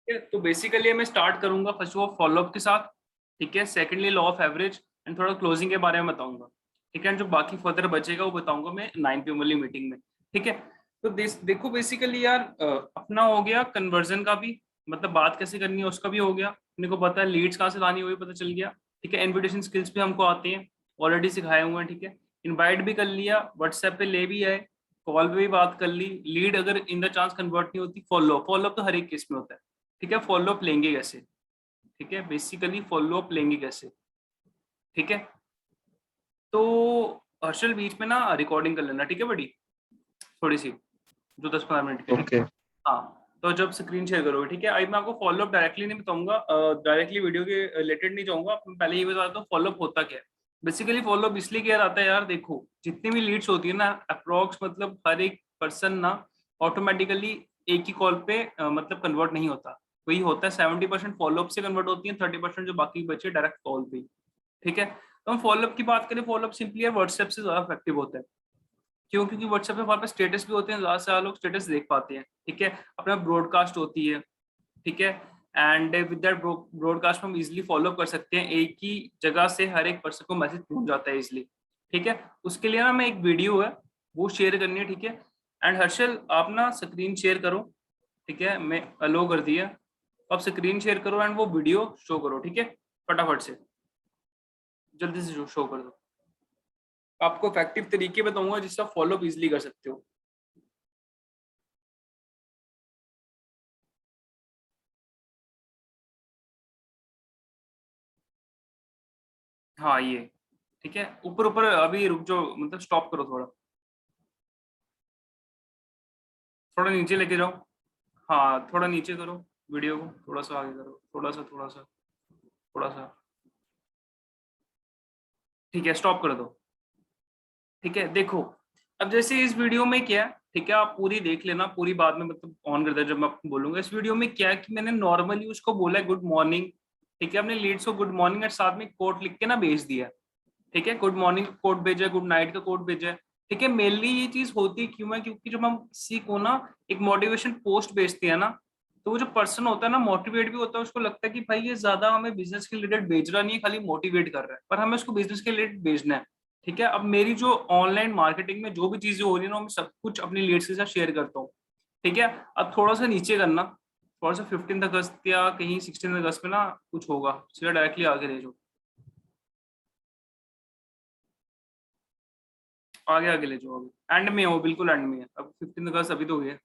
तो बेसिकली मैं स्टार्ट करूंगा फर्स्ट ऑफ ऑल फॉलोअप के साथ, ठीक है। Secondly law of average and थोड़ा क्लोजिंग के बारे में बताऊंगा, ठीक है। जो बाकी फर्दर बचेगा वो बताऊंगा मैं 9 PM वाली मीटिंग में, ठीक है। तो देखो बेसिकली यार, अपना हो गया कन्वर्जन का भी, मतलब बात कैसे करनी है उसका भी हो गया, अपने को पता है लीड्स कहाँ से लानी है वो भी पता चल गया, ठीक है। इन्विटेशन स्किल्स भी हमको आते हैं, ऑलरेडी सिखाए हुए हैं, ठीक है। इनवाइट भी कर लिया, व्हाट्सएप पे ले भी आए, कॉल पे भी बात कर ली। लीड अगर इन द चांस कन्वर्ट नहीं होती, फॉलोअप तो हर एक केस में होता है, ठीक है। फॉलोअप लेंगे कैसे, ठीक है, बेसिकली फॉलोअप लेंगे कैसे, ठीक है। तो हर्षल बीच में ना रिकॉर्डिंग कर लेना, ठीक है बड़ी, थोड़ी सी, जो 10-15 मिनट के लिए। ओके हाँ, तो जब स्क्रीन शेयर करोगे, ठीक है। अभी मैं आपको फॉलोअप डायरेक्टली नहीं बताऊंगा, डायरेक्टली वीडियो के रिलेटेड नहीं जाऊंगा, मैं पहले ये बता देता हूँ फॉलोअप होता क्या है। बेसिकली फॉलोअप इसलिए किया जाता है यार, देखो जितनी भी लीड्स होती है ना अप्रोक्स, मतलब हर एक पर्सन ना ऑटोमेटिकली एक ही कॉल पे मतलब कन्वर्ट नहीं होता, वही होता है 70% फॉलोअप से कन्वर्ट होती है, 30% जो बाकी बचे डायरेक्ट कॉल पे, ठीक है। तो हम फॉलोअप की बात करें, फॉलोअप सिंपली है व्हाट्सएप से ज्यादा इफेक्टिव होता है। क्यों? क्योंकि व्हाट्सएप पे हमारे पास स्टेटस भी होते हैं, ज्यादा से ज्यादा लोग स्टेटस देख पाते हैं, ठीक है। अपना ब्रॉडकास्ट होती है, ठीक है। एंड विद दैट ब्रॉडकास्ट हम इजिली फॉलो कर सकते हैं, एक ही जगह से हर एक पर्सन को मैसेज पहुंच जाता है इजिली, ठीक है। उसके लिए ना मैं एक वीडियो है वो शेयर करनी है, ठीक है। एंड हर्षल आप ना स्क्रीन शेयर करो, ठीक है, मैं अलो कर दिया, अब स्क्रीन शेयर करो एंड वो वीडियो शो करो, ठीक है, फटाफट से, जल्दी से शो कर दो। आपको इफेक्टिव तरीके बताऊंगा जिससे आप फॉलो इजिली कर सकते हो। हाँ ये, ठीक है, ऊपर ऊपर अभी रुक जाओ, मतलब स्टॉप करो थोड़ा, थोड़ा नीचे लेके जाओ। हाँ थोड़ा नीचे करो वीडियो को, थोड़ा सा आगे करो, थोड़ा सा, ठीक है, स्टॉप कर दो, ठीक है। देखो अब जैसे इस वीडियो में क्या है, ठीक है, आप पूरी देख लेना, पूरी बाद में मतलब ऑन कर देना जब मैं आपको बोलूंगा। इस वीडियो में क्या है कि मैंने नॉर्मली उसको बोला है गुड मॉर्निंग, ठीक है, अपने लीड्स को गुड मॉर्निंग और साथ में कोट लिख के ना भेज दिया, ठीक है। गुड मॉर्निंग का कोड भेजा है, गुड नाइट का कोड भेजा है, ठीक है। मेनली ये चीज होती क्यों है, क्योंकि जब हम किसी को ना एक मोटिवेशन पोस्ट भेजते हैं ना, तो वो जो पर्सन होता है ना मोटिवेट भी होता है, उसको लगता है कि भाई ये ज्यादा हमें बिजनेस के रिलेटेड भेज रहा नहीं है, खाली मोटिवेट कर रहा है, पर हमें उसको बिजनेस के रिलेटेड भेजना है, ठीक है। अब मेरी जो ऑनलाइन मार्केटिंग में जो भी चीजें हो रही है ना, मैं सब कुछ अपनी लीड्स के साथ शेयर करता हूँ, ठीक है। अब थोड़ा सा नीचे करना, थोड़ा सा 15 अगस्त या कहीं 16 अगस्त में ना कुछ होगा, सीधा डायरेक्टली आगे ले जाओ, आगे आगे ले जाओ, अभी एंड में हो, बिल्कुल एंड में है, अब 15 अगस्त अभी तो हुई है।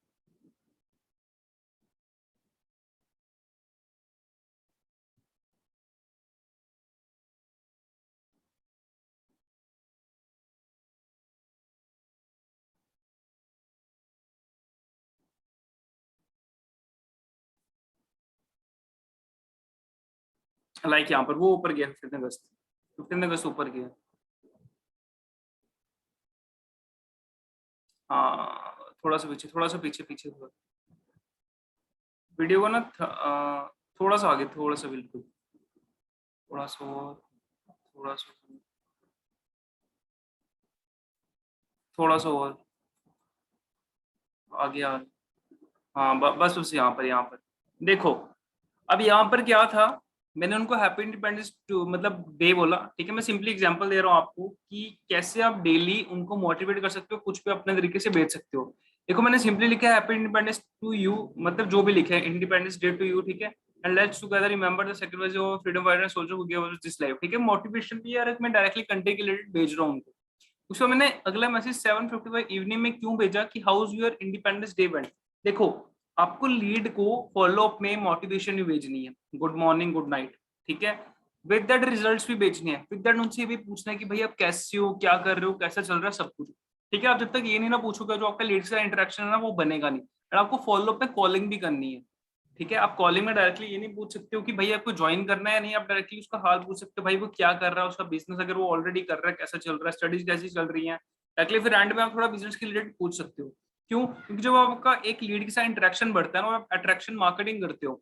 लाइक यहाँ पर वो ऊपर गया, 15 अगस्त, 15 अगस्त ऊपर गया। हाँ थोड़ा सा पीछे, थोड़ा सा पीछे, पीछे थोड़ा, वीडियो को ना थोड़ा सा आगे, थोड़ा सा बिल्कुल, थोड़ा सा और, थोड़ा सा, थोड़ा सा और आगे आ, हाँ बस उस यहाँ पर, यहाँ पर देखो। अब यहाँ पर क्या था, मैंने उनको हैप्पी इंडिपेंडेंस मतलब डे बोला, ठीक है। मैं सिंपली एग्जांपल दे रहा हूँ आपको कि कैसे आप डेली उनको मोटिवेट कर सकते हो, कुछ भी अपने तरीके से बेच सकते हो। देखो मैंने सिंपली लिखा है हैप्पी इंडिपेंडेंस टू यू, मतलब जो भी लिखे है इंडिपेंडेंस डे टू यू, ठीक है। And let's together remember the sacrifice of freedom fighter soldier who give us this life, ठीक है। मोटिवेशन भी यार मैं डायरेक्टली कंटेंट के रिलेटेड भेज रहा हूँ उनको। उसको मैंने अगला मैसेज 7:55 इवनिंग में क्यों भेजा कि how's your independence day went. देखो आपको लीड को फॉलो अप में मोटिवेशन भी भेजनी है, गुड मॉर्निंग गुड नाइट, ठीक है। विद दैट रिजल्ट्स भी भेजने हैं, विद दैट उनसे भी पूछना है कि भाई आप कैसे हो, क्या कर रहे हो, कैसा चल रहा है, सब कुछ, ठीक है। आप जब तक ये नहीं ना पूछोगे, जो आपका लीड से इंटरेक्शन है ना वो बनेगा नहीं। और आपको फॉलो अप में कॉलिंग भी करनी है, ठीक है। आप कॉलिंग में डायरेक्टली ये नहीं पूछ सकते हो कि भाई आपको ज्वाइन करना है या नहीं, आप डायरेक्टली उसका हाल पूछ सकते हो, भाई वो क्या कर रहा है, उसका बिजनेस अगर वो ऑलरेडी कर रहा है कैसा चल रहा है, स्टडीज कैसी चल रही है, डायरेक्टली फिर एंड में आप थोड़ा बिजनेस के रिलेटेड पूछ सकते हो। क्यों? क्योंकि जब आपका एक लीड के साथ इंटरेक्शन बढ़ता है ना, आप अट्रैक्शन मार्केटिंग करते हो,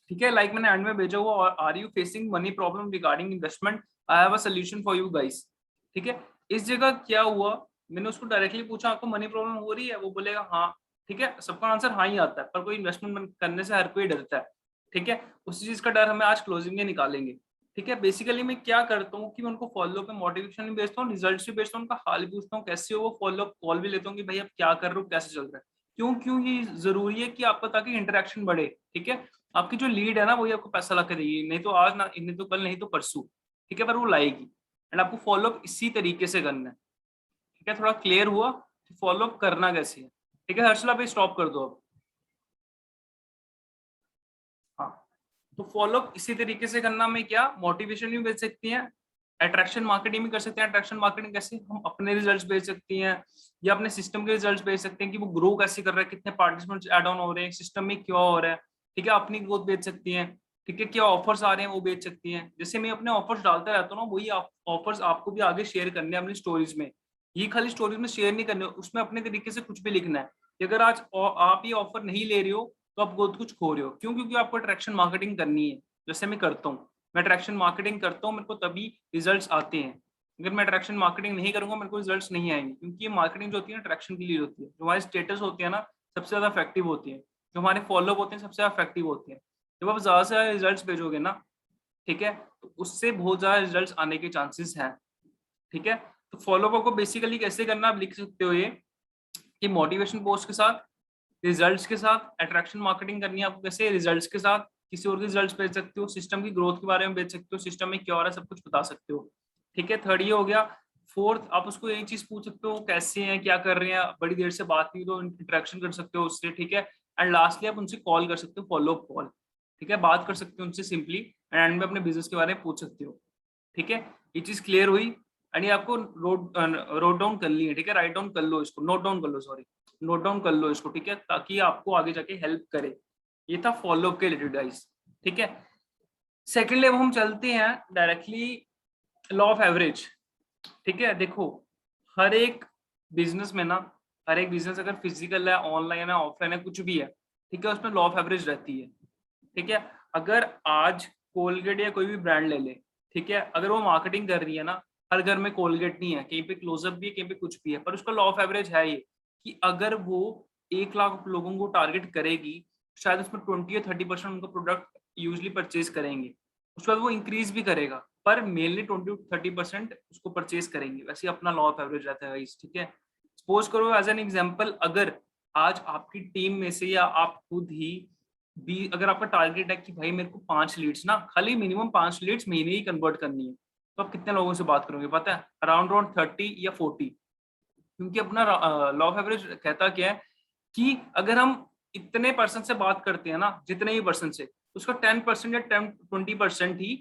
ठीक है। लाइक मैंने एंड में भेजा हुआ, are you facing money problem regarding investment, I have a solution for you guys, ठीक है। इस जगह क्या हुआ, मैंने उसको डायरेक्टली पूछा आपको मनी प्रॉब्लम हो रही है, वो बोलेगा हाँ, ठीक है। सबका आंसर हाँ ही आता है, पर कोई इन्वेस्टमेंट करने से हर कोई डरता है, ठीक है, उसी चीज का डर हमें आज क्लोजिंग में निकालेंगे। ठीक है, बेसिकली मैं क्या करता हूँ कि मैं उनको फॉलो पे मोटिवेशन भी भेजता हूँ, रिजल्ट भी भेजता हूँ, उनका हाल भी पूछता हूँ कैसे हो, वो फॉलो कॉल भी लेता हूँ कि भाई आप क्या कर रहे हो, कैसे चल रहा है। क्यों क्यों ये जरूरी है कि आपका, ताकि इंटरेक्शन बढ़े। ठीक है, आपकी जो लीड है ना वही आपको पैसा ला के देगी, नहीं तो आज ना, नहीं तो कल, नहीं तो परसों। ठीक है, पर वो लाएगी। एंड आपको फॉलो अप इसी तरीके से करना है। ठीक है, थोड़ा क्लियर हुआ फॉलो अप करना कैसे है। ठीक है हर्षला, पे स्टॉप कर दो अब। हाँ, तो फॉलो इसी तरीके से करना में क्या मोटिवेशन भी बेच सकती हैं, अट्रैक्शन मार्केटिंग भी कर सकते हैं। अट्रैक्शन मार्केटिंग कैसे, हम अपने रिजल्ट्स बेच सकती हैं या अपने सिस्टम के रिजल्ट्स बेच सकते हैं कि वो ग्रो कैसे कर रहा है, कितने पार्टिसिपेंट्स ऐड ऑन हो रहे हैं, सिस्टम में क्या हो रहा है। ठीक है, अपनी ग्रोथ बेच सकती हैं। ठीक है, क्या ऑफर्स आ रहे हैं वो बेच सकती हैं। जैसे मैं अपने ऑफर्स डालता रहता हूँ ना, वही ऑफर्स आपको भी आगे शेयर करने हैं अपनी स्टोरीज में। ये खाली स्टोरीज में शेयर नहीं करने, उसमें अपने तरीके से कुछ भी लिखना है कि अगर आज आप ये ऑफर नहीं ले रहे हो तो आप बहुत कुछ खो रहे हो। क्यों? क्योंकि आपको अट्रैक्शन मार्केटिंग करनी है। जैसे मैं करता हूँ, मैं अट्रैक्शन मार्केटिंग करता हूँ, मेरे को तभी रिजल्ट्स आते हैं। अगर मैं अट्रैक्शन मार्केटिंग नहीं करूंगा मेरे को रिजल्ट्स नहीं आएंगे, क्योंकि ये मार्केटिंग जो होती है ना अट्रैक्शन के लिए होती है। जो हमारे स्टेटस होते हैं ना सबसे ज्यादा इफेक्टिव होती है, जो हमारे फॉलोअप होते हैं सबसे ज्यादा इफेक्टिव होते हैं। जब आप ज्यादा से ज्यादा रिजल्ट भेजोगे ना, ठीक है, तो उससे बहुत ज्यादा रिजल्ट आने के चांसेस हैं। ठीक है, तो फॉलोअप को बेसिकली कैसे करना आप लिख सकते हो ये कि मोटिवेशन पोस्ट के साथ, रिजल्ट्स के साथ, अट्रैक्शन मार्केटिंग करनी है आपको कैसे, रिजल्ट्स के साथ किसी और के रिजल्ट्स भेज सकते हो, सिस्टम की ग्रोथ के बारे में भेज सकते हो, सिस्टम में क्या हो रहा है सब कुछ बता सकते हो। ठीक है, थर्ड ये हो गया। फोर्थ, आप उसको यही चीज पूछ सकते हो कैसे हैं, क्या कर रहे हैं, बड़ी देर से बात नहीं तो इंटरेक्शन कर सकते हो उससे। ठीक है, एंड लास्टली आप उनसे कॉल कर सकते हो, फॉलो अप कॉल। ठीक है, बात कर सकते हो उनसे सिंपली, एंड में अपने बिजनेस के बारे में पूछ सकते हो। ठीक है, ये चीज क्लियर हुई। एंड ये आपको रोड डाउन कर ली है। ठीक है, राइट डाउन कर लो इसको, नोट डाउन कर लो, सॉरी, नोट डाउन कर लो इसको। ठीक है, ताकि आपको आगे जाके हेल्प करे। ये था फॉलो अप के रिलेटेड गाइस। ठीक है, सेकेंडली अब हम चलते हैं डायरेक्टली लॉ ऑफ एवरेज। ठीक है, देखो हर एक बिजनेस में ना, हर एक बिजनेस अगर फिजिकल है, ऑनलाइन है, ऑफलाइन है, कुछ भी है, ठीक है, उसमें लॉ ऑफ एवरेज रहती है। ठीक है, अगर आज कोलगेट या कोई भी ब्रांड ले ले, ठीक है, अगर वो मार्केटिंग कर रही है ना, हर घर में कोलगेट नहीं है, कहीं पे क्लोजअप भी है, कहीं पे कुछ भी है, पर उसका लॉ ऑफ एवरेज है ये कि अगर वो 1 लाख लोगों को टारगेट करेगी, शायद उसमें 20 या 30% उनका प्रोडक्ट यूजली परचेज करेंगे। उसके बाद वो इंक्रीज भी करेगा, पर मेनली 20 to 30% उसको परचेज करेंगे। वैसे अपना लॉ ऑफ एवरेज रहता है। ठीक है, सपोज करो एज एन एग्जाम्पल, अगर आज आपकी टीम में से या आप खुद ही भी, अगर आपका टारगेट है कि भाई मेरे को 5 लीड्स ना, खाली मिनिमम 5 लीड्स महीने ही कन्वर्ट करनी है, तो आप कितने लोगों से बात करोगे पता है? अराउंड अराउंड 30 या 40। क्योंकि अपना लॉ ऑफ एवरेज कहता क्या है कि अगर हम इतने पर्सन से बात करते हैं ना, जितने भी पर्सन से, उसका 10% या 10-20% ही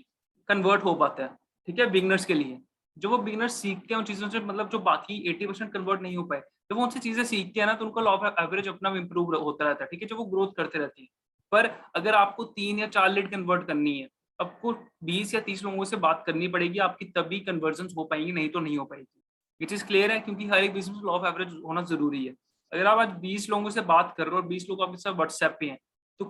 कन्वर्ट हो पाता है। ठीक है, बिगनर्स के लिए। जो वो बिगनर्स सीखते हैं उन चीजों से, मतलब जो बाकी 80% कन्वर्ट नहीं हो पाए, जब वो उनसे चीजें सीखते हैं ना, तो उनका लॉ ऑफ एवरेज अपना इम्प्रूव होता रहता है। ठीक है, जब वो ग्रोथ करते रहती है। पर अगर आपको 3 या 4 लीड कन्वर्ट करनी है, आपको 20 या 30 लोगों से बात करनी पड़ेगी, आपकी तभी कन्वर्जन हो पाएंगी, नहीं तो नहीं हो पाएगी। ये चीज क्लियर है? क्योंकि हर एक बिजनेस में लॉ ऑफ एवरेज होना जरूरी है। अगर आप आज 20 लोगों से बात कर रहे हो और 20 लोग आपके साथ व्हाट्सएप पे हैं, तो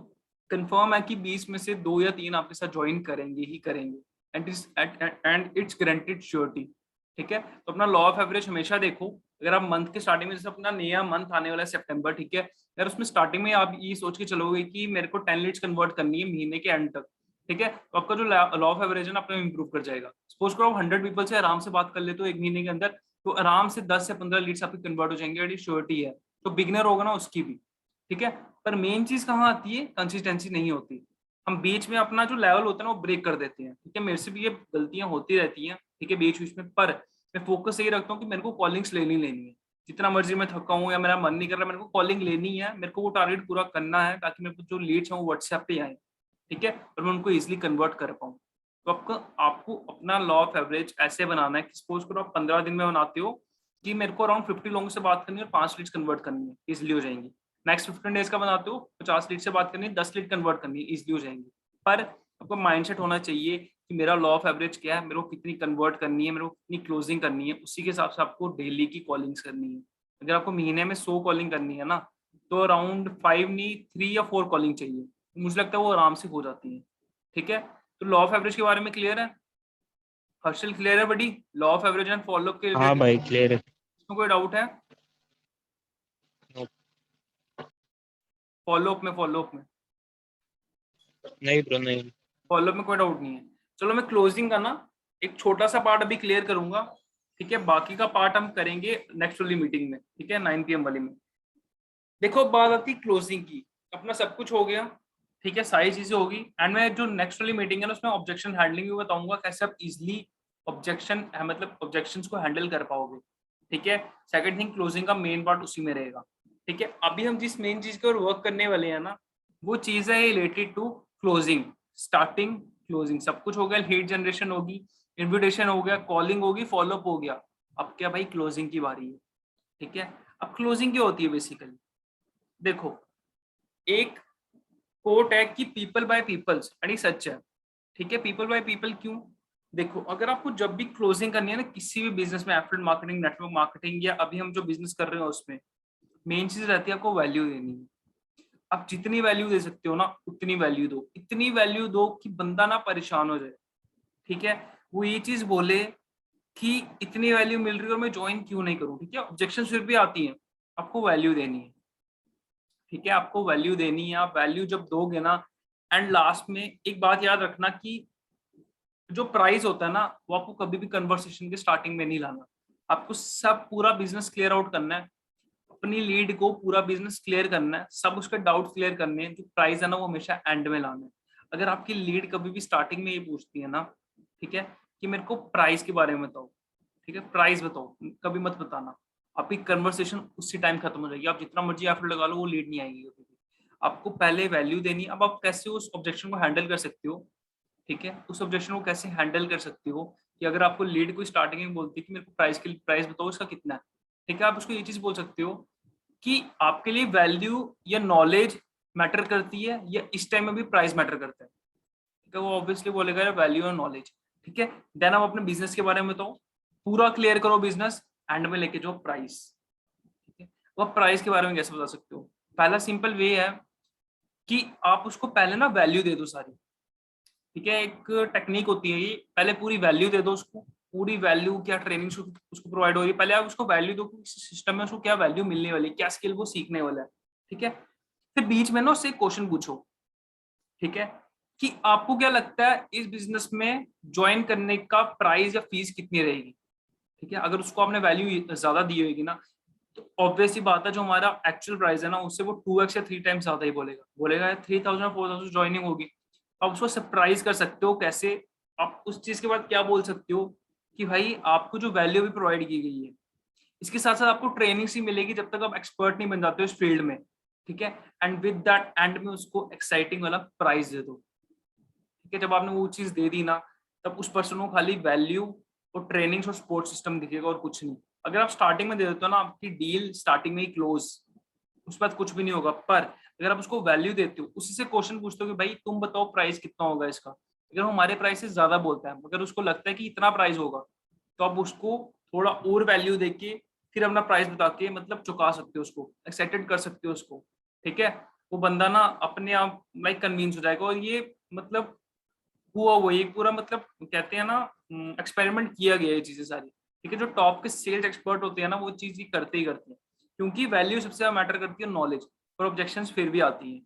कंफर्म है कि 20 में से 2 या 3 आपके साथ ज्वाइन करेंगे ही करेंगे। And it's guaranteed surety. ठीक है, तो अपना लॉ ऑफ एवरेज हमेशा देखो। अगर आप मंथ के स्टार्टिंग में, जैसे अपना नया मंथ आने वाला है सितंबर, ठीक है, अगर उसमें स्टार्टिंग में आप ये सोच के चलोगे कि मेरे को 10 लीड्स कन्वर्ट करनी है महीने के एंड तक, ठीक है, तो आपका जो लॉ ऑफ एवरेज है ना अपना इंप्रूव कर जाएगा। सपोज करो आप 100 पीपल से आराम से बात कर लेते हो एक महीने के अंदर, तो आराम से 10 से 15 लीड्स आपकी कन्वर्ट हो जाएंगे, और श्योरिटी है। तो बिगनर होगा ना उसकी भी। ठीक है, पर मेन चीज कहाँ आती है? कंसिस्टेंसी नहीं होती। हम बीच में अपना जो लेवल होता है ना वो ब्रेक कर देते हैं। ठीक है, मेरे से भी ये गलतियां होती रहती हैं, ठीक है, बीच बीच में। पर मैं फोकस यही रखता हूँ कि मेरे को कॉलिंग्स लेनी है। जितना मर्जी मैं थका हूँ या मेरा मन नहीं कर रहा, मेरे को कॉलिंग लेनी है, मेरे को वो टारगेट पूरा करना है, ताकि मेरे को जो लीड्स हैं वो व्हाट्सएप पे आए। ठीक है, और मैं उनको इजिली कन्वर्ट कर पाऊँ। तो आपको अपना लॉ ऑफ एवरेज ऐसे बनाना है कि सपोज करो आप 15 दिन में बनाते हो कि मेरे को अराउंड 50 लोगों से बात करनी है और 5 लीड्स कन्वर्ट करनी है, इजिली हो जाएंगी। नेक्स्ट 15 डेज का बनाते हो, 50 लीड से बात करनी है, 10 लीड कन्वर्ट करनी है, इजिली हो जाएंगी। पर आपको माइंडसेट होना चाहिए कि मेरा लॉ ऑफ एवरेज क्या है, मेरे को कितनी कन्वर्ट करनी है, मेरे को कितनी क्लोजिंग करनी है, उसी के हिसाब से आपको डेली की कॉलिंग्स करनी है। अगर आपको महीने में 100 कॉलिंग करनी है ना, तो अराउंड 5 नहीं, 3 या 4 कॉलिंग चाहिए। मुझे लगता है वो आराम से हो जाती है। ठीक है, तो लॉ ऑफ एवरेज के बारे में क्लियर है? हर्षल क्लियर है buddy? Law of average and follow up के हाँ रिलेटेड भाई क्लियर है। इसमें कोई डाउट है? फॉलो अप में नहीं ब्रो, नहीं। फॉलोअप में कोई डाउट नहीं है। चलो मैं क्लोजिंग का ना एक छोटा सा पार्ट अभी क्लियर करूंगा, ठीक है, बाकी का पार्ट हम करेंगे नेक्स्ट वाली मीटिंग में, ठीक है, 9 PM वाली में। देखो बात आती क्लोजिंग की, अपना सब कुछ हो गया, ठीक है, सारी चीजें होगी, एंड मैं जो नेक्स्ट वाली मीटिंग है ना उसमें ऑब्जेक्शन हैंडलिंग भी बताऊंगा, कैसे आप इजिली ऑब्जेक्शन मतलब ऑब्जेक्शंस को हैंडल कर पाओगे, ठीक है। सेकंड थिंग, क्लोजिंग का मेन पार्ट उसी में रहेगा, ठीक है। अभी हम जिस मेन चीज के ऊपर वर्क करने वाले हैं ना, वो चीज है related to closing, starting closing सब कुछ हो गया, लीड जनरेशन होगी, इन्विटेशन हो गया, कॉलिंग होगी, फॉलोअप हो गया, अब क्या भाई क्लोजिंग की बारी है, ठीक है। अब क्लोजिंग क्या होती है बेसिकली, देखो एक कोट है कि पीपल बाय पीपल्स, एंड ये सच है, ठीक है। पीपल बाय पीपल क्यों, देखो अगर आपको जब भी क्लोजिंग करनी है ना किसी भी बिजनेस में, एफिलिएट मार्केटिंग, नेटवर्क मार्केटिंग, या अभी हम जो बिजनेस कर रहे हैं उसमें, मेन चीज रहती है आपको वैल्यू देनी है। आप जितनी वैल्यू दे सकते हो ना उतनी वैल्यू दो, इतनी वैल्यू दो कि बंदा ना परेशान हो जाए, ठीक है। वो ये चीज बोले कि इतनी वैल्यू मिल रही है और मैं ज्वाइन क्यों नहीं करूं, ठीक है। ऑब्जेक्शन फिर भी आती है, आपको वैल्यू देनी है, ठीक है, आपको वैल्यू देनी है। आप वैल्यू जब दोगे ना, एंड लास्ट में एक बात याद रखना कि जो प्राइस होता है ना वो आपको कभी भी कन्वर्सेशन के स्टार्टिंग में नहीं लाना, आपको सब पूरा बिजनेस क्लियर आउट करना है, अपनी लीड को पूरा बिजनेस क्लियर करना है, सब उसके डाउट क्लियर करने हैं, जो प्राइस है ना वो हमेशा एंड में लाना है। अगर आपकी लीड कभी भी स्टार्टिंग में ये पूछती है ना, ठीक है, कि मेरे को प्राइस के बारे में बताओ, ठीक है, प्राइस बताओ, कभी मत बताना, आपकी कन्वर्सेशन उसी टाइम खत्म हो जाएगी, आप जितना मर्जी एफर्ट लगा लो वो लीड नहीं आएगी कभी भी। आपको पहले वैल्यू देनी है। अब आप कैसे उस ऑब्जेक्शन को हैंडल कर सकते हो, ठीक है, उस ऑब्जेक्शन को कैसे हैंडल कर सकते हो कि अगर आपको लीड को स्टार्टिंग में बोलती है कि मेरे को प्राइस बताओ इसका कितना है, ठीक है, आप उसको ये चीज बोल सकते हो कि आपके लिए वैल्यू या नॉलेज मैटर करती है या इस टाइम में भी प्राइस मैटर करता है, ठीक है। वो ऑब्वियसली बोलेगा वैल्यू और नॉलेज, ठीक है। देन आप अपने बिजनेस के बारे में बताओ, पूरा क्लियर करो बिजनेस, एंड में लेके जाओ प्राइस, ठीक है। वो आप प्राइस के बारे में कैसे बता सकते हो, पहला सिंपल वे है कि आप उसको पहले ना वैल्यू दे दो सारी, ठीक है। एक टेक्निक होती है ये, पहले पूरी वैल्यू दे दो उसको, पूरी वैल्यू क्या ट्रेनिंग उसको प्रोवाइड हो रही है, पहले आप उसको वैल्यू दो कि सिस्टम में उसको क्या वैल्यू मिलने वाली है, क्या स्किल वो सीखने वाला है, ठीक है। फिर बीच में ना उससे क्वेश्चन पूछो, ठीक है, कि आपको क्या लगता है इस बिजनेस में ज्वाइन करने का प्राइस या फीस कितनी रहेगी, ठीक है। अगर उसको आपने वैल्यू ज्यादा दी होगी ना, तो ऑब्वियस ही बात है जो हमारा एक्चुअल प्राइस है ना उससे वो 2x या 3 टाइम्स ज्यादा ही बोलेगा, 3,000 4,000 ज्वाइनिंग होगी, तो आप उसको सरप्राइज कर सकते हो कैसे। आप उस चीज के बाद क्या बोल सकते हो कि भाई आपको जो वैल्यू भी प्रोवाइड की गई है, इसके साथ साथ आपको ट्रेनिंग सी मिलेगी जब तक आप एक्सपर्ट नहीं बन जाते हो इस फील्ड में, ठीक है। एंड विद दैट एंड में उसको एक्साइटिंग वाला प्राइस दे दो, ठीक है। जब आपने वो चीज दे दी ना, तब उस पर्सन को खाली वैल्यू और ट्रेनिंग और सपोर्ट सिस्टम दिखेगा और कुछ नहीं। अगर आप स्टार्टिंग में दे देते हो ना, आपकी डील स्टार्टिंग में ही क्लोज, उस बाद कुछ भी नहीं होगा। पर अगर आप उसको वैल्यू देते हो, उसी से क्वेश्चन पूछते हो कि भाई तुम बताओ प्राइस कितना होगा इसका, अगर वो हमारे प्राइस से ज्यादा बोलता है, अगर उसको लगता है कि इतना प्राइस होगा, तो आप उसको थोड़ा और वैल्यू देके फिर अपना प्राइस बता के मतलब चुका सकते हो, उसको एक्साइटेड कर सकते हो उसको, ठीक है। वो बंदा ना अपने आप लाइक कन्विंस हो जाएगा। और ये मतलब हुआ वो एक पूरा मतलब कहते हैं ना एक्सपेरिमेंट किया गया है ये चीजें सारी, ठीक है। जो टॉप के सेल्स एक्सपर्ट होते हैं ना वो चीज ही करते हैं, क्योंकि वैल्यू सबसे ज्यादा मैटर करती है, नॉलेज। और ऑब्जेक्शंस फिर भी आती हैं,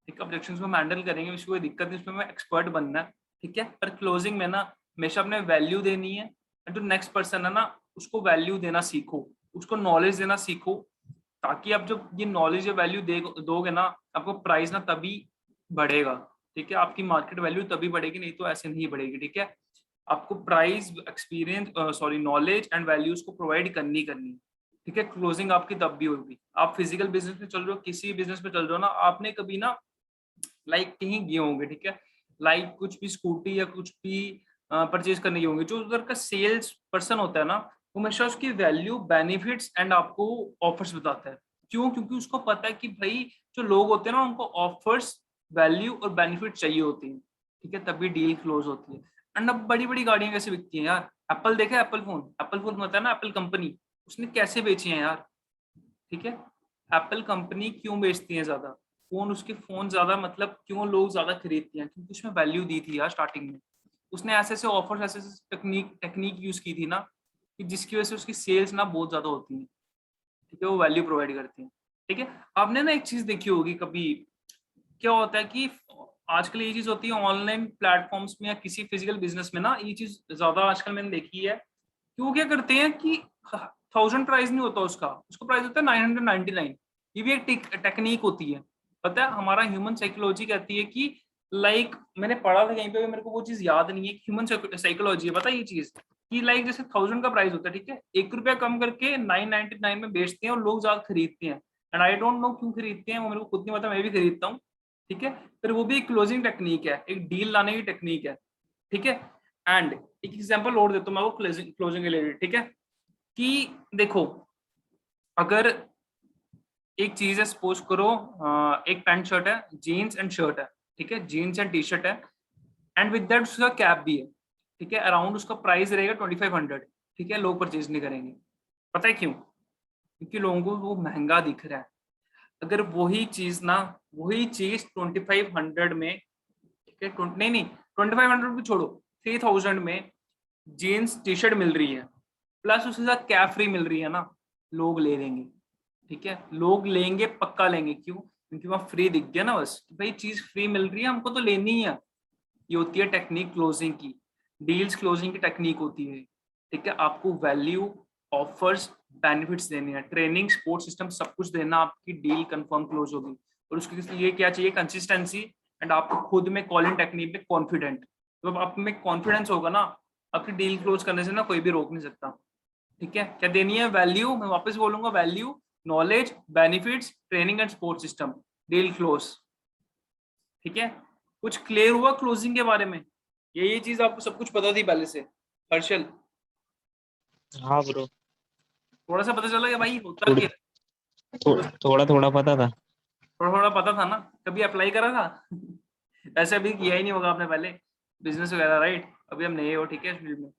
ठीक है, ऑब्जेक्शंस को हम हैंडल करेंगे, उसकी कोई दिक्कत नहीं, उसमें हमें एक्सपर्ट बनना है, ठीक है। पर क्लोजिंग में ना हमेशा अपने वैल्यू देनी है, और जो नेक्स्ट पर्सन है ना उसको वैल्यू देना सीखो, उसको नॉलेज देना सीखो, ताकि आप जब ये नॉलेज या वैल्यू दोगे ना, आपको प्राइस ना तभी बढ़ेगा, ठीक है। आपकी मार्केट वैल्यू तभी बढ़ेगी, नहीं तो ऐसे नहीं बढ़ेगी, ठीक है। आपको price experience sorry knowledge and values को प्रोवाइड करनी, ठीक है। क्लोजिंग आपकी तब भी होगी। आप फिजिकल बिजनेस में चल रहे हो, किसी बिजनेस में चल रहे हो ना, आपने कभी ना लाइक कहीं गए होंगे, ठीक है, लाइक कुछ भी स्कूटी या कुछ भी परचेज करने गए होंगे, जो उधर का सेल्स पर्सन होता है ना, वो हमेशा उसकी वैल्यू, बेनिफिट्स एंड आपको ऑफर्स बताता है। क्यों? क्योंकि उसको पता है कि भाई जो लोग होते हैं ना उनको ऑफर्स, वैल्यू और बेनिफिट चाहिए होती है, ठीक है, तभी डील क्लोज होती है। एंड अब बड़ी बड़ी गाड़ियां कैसे बिकती हैं यार, एप्पल देखा है, एप्पल फोन होता है ना, एप्पल कंपनी, उसने कैसे बेची है यार, ठीक है। एप्पल कंपनी क्यों बेचती है ज्यादा फोन, उसके फोन ज्यादा मतलब क्यों लोग ज्यादा खरीदते हैं, क्योंकि उसमें वैल्यू दी थी यार स्टार्टिंग में, उसने ऐसे ऐसे ऑफर्स, ऐसे ऐसे टेक्निक यूज की थी ना, कि जिसकी वजह से उसकी सेल्स ना बहुत ज्यादा होती है, ठीक है, वो वैल्यू प्रोवाइड करती है, ठीक है। आपने ना एक चीज देखी होगी कभी, क्या होता है कि आजकल ये चीज होती है ऑनलाइन प्लेटफॉर्म्स में या किसी फिजिकल बिजनेस में ना, ये चीज ज्यादा आजकल मैंने देखी है कि वो क्या करते हैं कि 1000 प्राइस नहीं होता उसका, उसका प्राइस होता है 999। ये भी एक टेक्निक होती है। पता है हमारा ह्यूमन साइकोलॉजी कहती है कि लाइक मैंने पढ़ा था कहीं पे, मेरे को वो चीज याद नहीं है, ह्यूमन साइकोलॉजी है, पता है ये चीज कि लाइक जैसे 1000 का प्राइस होता है, ठीक है, 1 रुपया कम करके 999 में बेचते हैं और लोग ज्यादा खरीदते हैं। एंड आई डोंट नो क्यों खरीदते हैं, वो मेरे को खुद नहीं पता, मैं भी खरीदता हूँ। ठीक है, फिर वो भी एक क्लोजिंग टेक्निक है, एक डील लाने की टेक्निक है। ठीक है, एंड एक एग्जांपल और देता हूँ मैं वो क्लोजिंग के लिए, ठीक है, कि देखो अगर एक चीज है, सपोज करो एक पैंट शर्ट है, जीन्स एंड शर्ट है, ठीक है, जीन्स एंड टी शर्ट है, एंड विद दैट उसका कैप भी है, ठीक है, अराउंड उसका प्राइस रहेगा 2500। ठीक है, लोग परचेज नहीं करेंगे, पता है क्यों? क्योंकि लोगों को वो महंगा दिख रहा है। अगर वही चीज ना, वही चीज 2500 में, ठीक है, नहीं नहीं 2500 भी छोड़ो, 3000 में जीन्स टी शर्ट मिल रही है, प्लस उसके साथ कैप फ्री मिल रही है ना, लोग ले लेंगे। ठीक है, लोग लेंगे, पक्का लेंगे, क्यों? क्योंकि वहां फ्री दिख गया ना, बस भाई चीज फ्री मिल रही है, हमको तो लेनी ही है। ये होती है टेक्निक क्लोजिंग की, डील्स क्लोजिंग की टेक्निक होती है। ठीक है, आपको वैल्यू, ऑफर्स, बेनिफिट्स देने हैं, ट्रेनिंग, सपोर्ट सिस्टम, सब कुछ देना, आपकी डील कंफर्म क्लोज होगी। और उसके लिए क्या चाहिए? कंसिस्टेंसी, एंड आपको खुद में कॉलिंग टेक्निक में कॉन्फिडेंट। तो आप में कॉन्फिडेंस होगा ना, आपकी डील क्लोज करने से ना कोई भी रोक नहीं सकता। ठीक है, क्या देनी है? वैल्यू, मैं वापस बोलूंगा, value, knowledge, benefits, training and support system, deal close. ठीक है, कुछ क्लियर हुआ क्लोजिंग के बारे में? ये चीज आपको सब कुछ पता थी पहले से, हर्षल? हाँ ब्रो, थोड़ा सा पता चला कि भाई होता थोड़ी क्या है? थोड़ा थोड़ा पता था। थोड़ा थोड़ा पता था ना, कभी अप्लाई करा था? ऐसे अभी किया ही नहीं होगा आपने पहले बिजनेस वगैरह, राइट? अभी हम नए हो, ठीक है, इस फील्ड में।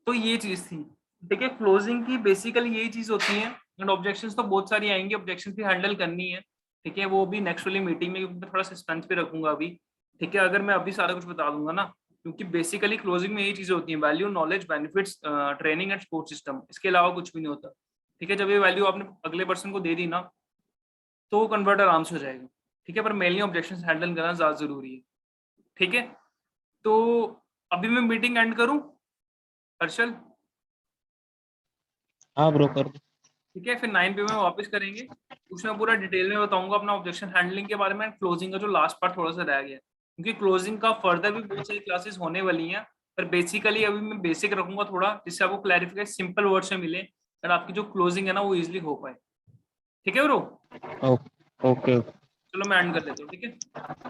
तो ये चीज थी। ठीक है, क्लोजिंग की बेसिकली यही चीज होती है। एंड ऑब्जेक्शंस तो बहुत सारी आएंगी, ऑब्जेक्शंस भी हैंडल करनी है। ठीक है, वो भी नेक्स्ट वाली मीटिंग में, मैं थोड़ा सस्पेंस पे रखूंगा अभी। ठीक है, अगर मैं अभी सारा कुछ बता दूंगा ना, क्योंकि बेसिकली क्लोजिंग में यही चीजें होती हैं, value, knowledge, benefits, training and support system, इसके अलावा कुछ भी नहीं होता। ठीक है, जब ये वैल्यू आपने अगले पर्सन को दे दी ना, तो वो कन्वर्ट आराम से हो जाएगा। ठीक है, पर मेनली ऑब्जेक्शन हैंडल करना ज्यादा जरूरी है। ठीक है, तो अभी मैं मीटिंग एंड करूं, हर्षल? हाँ ब्रो, कर दो। ठीक है, फिर 9 पे में वापस करेंगे। उसमें पूरा डिटेल में बताऊंगा अपना ऑब्जेक्शन हैंडलिंग के बारे में, क्लोजिंग का जो लास्ट पार्ट थोड़ा सा रह गया, क्योंकि क्लोजिंग का फर्दर भी बहुत सारी क्लासेस होने वाली हैं। पर बेसिकली अभी मैं बेसिक रखूंगा थोड़ा, जिससे आपको क्लैरिफिकेशन सिंपल वर्ड से मिले, और आपकी जो क्लोजिंग है ना वो इजिली हो पाए। ठीक है ब्रो? Okay okay. चलो मैं एंड कर देता हूँ, ठीक है।